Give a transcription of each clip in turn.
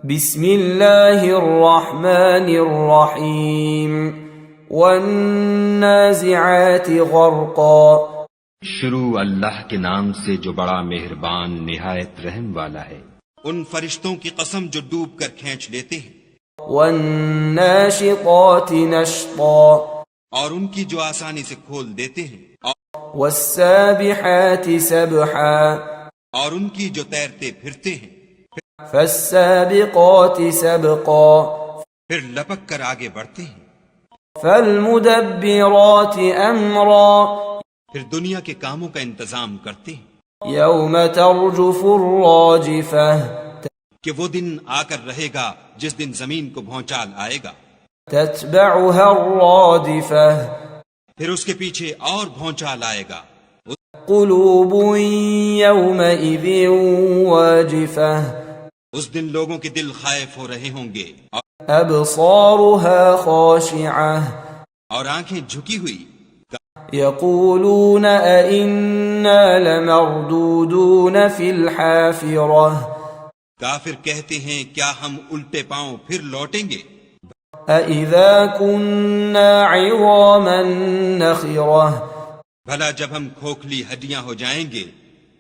بسم اللہ الرحمن الرحیم والنازعات غرقا شروع اللہ کے نام سے جو بڑا مہربان نہایت رحم والا ہے۔ ان فرشتوں کی قسم جو ڈوب کر کھینچ لیتے ہیں، والناشطات نشطا اور ان کی جو آسانی سے کھول دیتے ہیں، والسابحات سبحا اور ان کی جو تیرتے پھرتے ہیں، فالسابقات سبقا پھر لپک کر آگے بڑھتے ہیں، فالمدبرات امرا پھر دنیا کے کاموں کا انتظام کرتے ہیں یوم ترجف الراجفہ کہ وہ دن آ کر رہے گا جس دن زمین کو بھونچال آئے گا، تتبعها الرادفہ پھر اس کے پیچھے اور بھونچال آئے گا۔ قلوب یومئذ واجفہ اس دن لوگوں کے دل خائف ہو رہے ہوں گے ابصارها خاشعہ اور آنکھیں جھکی ہوئی، یقولون ائنا لمردودون فی الحافرہ کافر کہتے ہیں کیا ہم الٹے پاؤں پھر لوٹیں گے؟ اَإِذَا كُنَّا عِظَامًا نَخِرَةً بھلا جب ہم کھوکھلی ہڈیاں ہو جائیں گے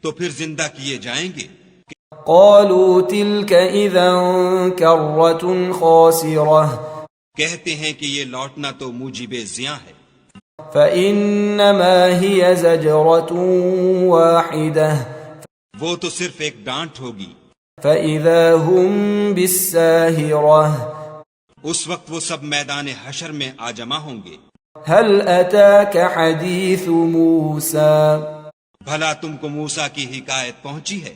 تو پھر زندہ کیے جائیں گے؟ قَالُوا تِلْكَ إِذًا كَرَّةٌ خَاسِرَةٌ کہتے ہیں کہ یہ لوٹنا تو موجب زیاں ہے، فَإِنَّمَا هِيَ زَجْرَةٌ وَاحِدَةٌ وہ تو صرف ایک ڈانٹ ہوگی، فَإِذَا هُمْ بِالسَّاهِرَةِ اس وقت وہ سب میدان حشر میں آ جمع ہوں گے۔ هل أتاك حدیث موسیٰ بھلا تم کو موسیٰ کی حکایت پہنچی ہے؟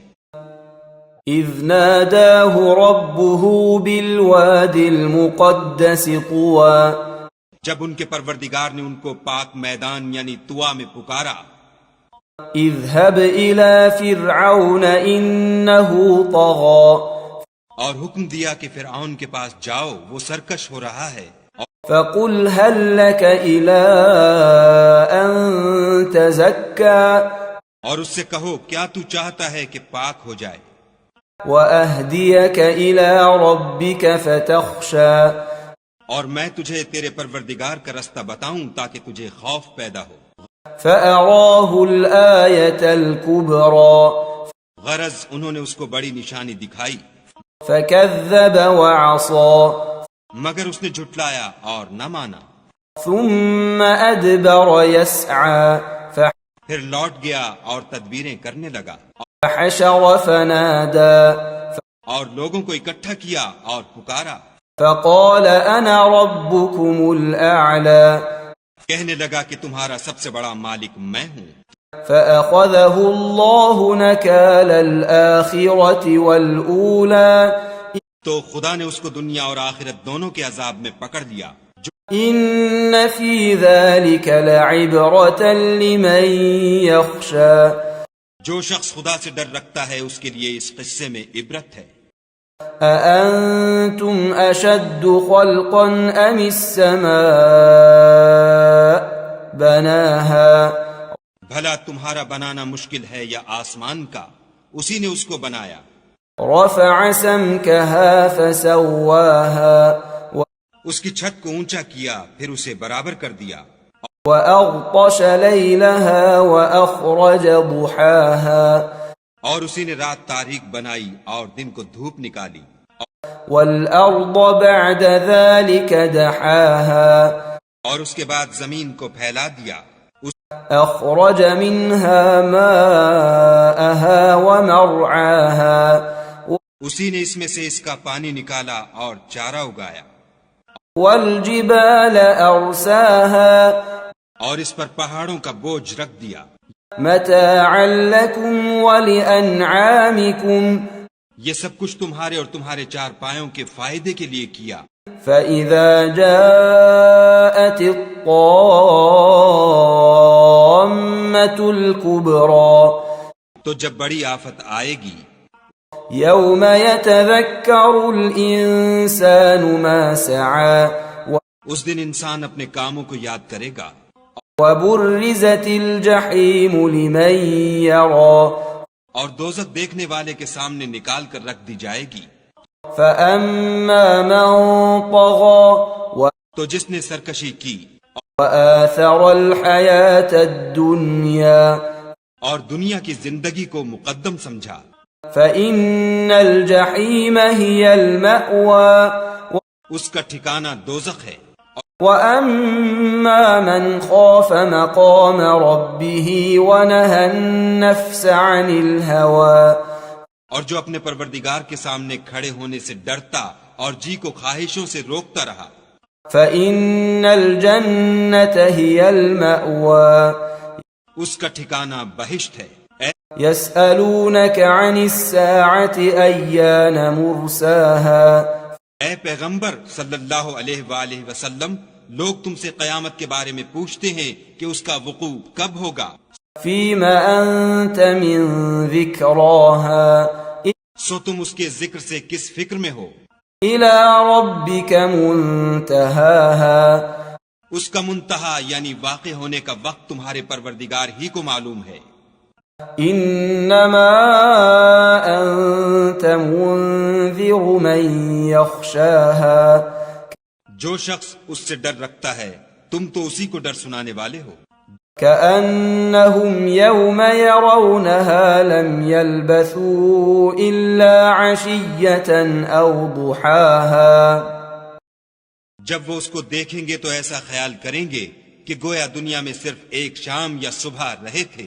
اذ ناداہ ربہ بالواد المقدس طوى جب ان کے پروردگار نے ان کو پاک میدان یعنی طوا میں پکارا، اذهب الى فرعون انه طغى اور حکم دیا کہ فرعون کے پاس جاؤ، وہ سرکش ہو رہا ہے، فقل هل لك الى ان تزكى اور اس سے کہو کیا تو چاہتا ہے کہ پاک ہو جائے، وأهديك إلى ربك فتخشى اور میں تجھے تیرے پروردگار کا رستہ بتاؤں تاکہ تجھے خوف پیدا ہو۔ فأراه الآية الكبرى غرض انہوں نے اس کو بڑی نشانی دکھائی، فكذب وعصى مگر اس نے جھٹلایا اور نہ مانا، ثم أدبر يسعى پھر لوٹ گیا اور تدبیریں کرنے لگا، فحشر فنادى اور لوگوں کو اکٹھا کیا اور پکارا، فقال أنا ربكم الأعلى کہنے لگا کہ تمہارا سب سے بڑا مالک میں ہوں۔ فأخذه الله نكال الآخرة والأولى تو خدا نے اس کو دنیا اور آخرت دونوں کے عذاب میں پکڑ لیا۔ إن في ذلك لعبرة لمن يخشى جو شخص خدا سے ڈر رکھتا ہے اس کے لیے اس قصے میں عبرت ہے۔ أأنتم أشد خلقا أم السماء بناها بھلا تمہارا بنانا مشکل ہے یا آسمان کا؟ اسی نے اس کو بنایا۔ رفع سمكها فسواها اس کی چھت کو اونچا کیا پھر اسے برابر کر دیا، وأغطش ليلها وأخرج ضحاها اور اسی نے رات تاریک بنائی اور دن کو دھوپ نکالی، والأرض بعد ذلك دحاها اور اس کے بعد زمین کو پھیلا دیا، أخرج منها ماءها ومرعاها اسی نے اس میں سے اس کا پانی نکالا اور چارہ اگایا، والجبال أرساها اور اس پر پہاڑوں کا بوجھ رکھ دیا، متاعا لكم ولأنعامكم یہ سب کچھ تمہارے اور تمہارے چار پایوں کے فائدے کے لیے کیا۔ فإذا جاءت الطامة الكبرى تو جب بڑی آفت آئے گی، يوم يتذكر الإنسان ما سعى اس دن انسان اپنے کاموں کو یاد کرے گا، وبرزت الجحيم لمن يرى اور دوزخ دیکھنے والے کے سامنے نکال کر رکھ دی جائے گی، فأما من طغى تو جس نے سرکشی کی وآثر الحياة الدنيا اور دنیا کی زندگی کو مقدم سمجھا فإن الجحيم هي المأوى اس کا ٹھکانہ دوزخ ہے. وأما من خاف مقام ربه ونهى النفس عن الهوى اور جو اپنے پروردگار کے سامنے کھڑے ہونے سے ڈرتا اور جی کو خواہشوں سے روکتا رہا فإن الجنة هي المأوى اس کا ٹھکانہ بہشت ہے. يسألونك عن الساعة أيان مرساها اے پیغمبر صلی اللہ علیہ وآلہ وسلم، لوگ تم سے قیامت کے بارے میں پوچھتے ہیں کہ اس کا وقوع کب ہوگا. فيما أنت من ذكراها سو تم اس کے ذکر سے کس فکر میں ہو؟ إلى ربك منتهاها اس کا منتہا یعنی واقع ہونے کا وقت تمہارے پروردگار ہی کو معلوم ہے. انما انت منذر من يخشاها جو شخص اس سے ڈر رکھتا ہے تم تو اسی کو ڈر سنانے والے ہو. كأنهم يوم يرونها لم يلبثوا إلا عشية أو ضحاها جب وہ اس کو دیکھیں گے تو ایسا خیال کریں گے کہ گویا دنیا میں صرف ایک شام یا صبح رہے تھے.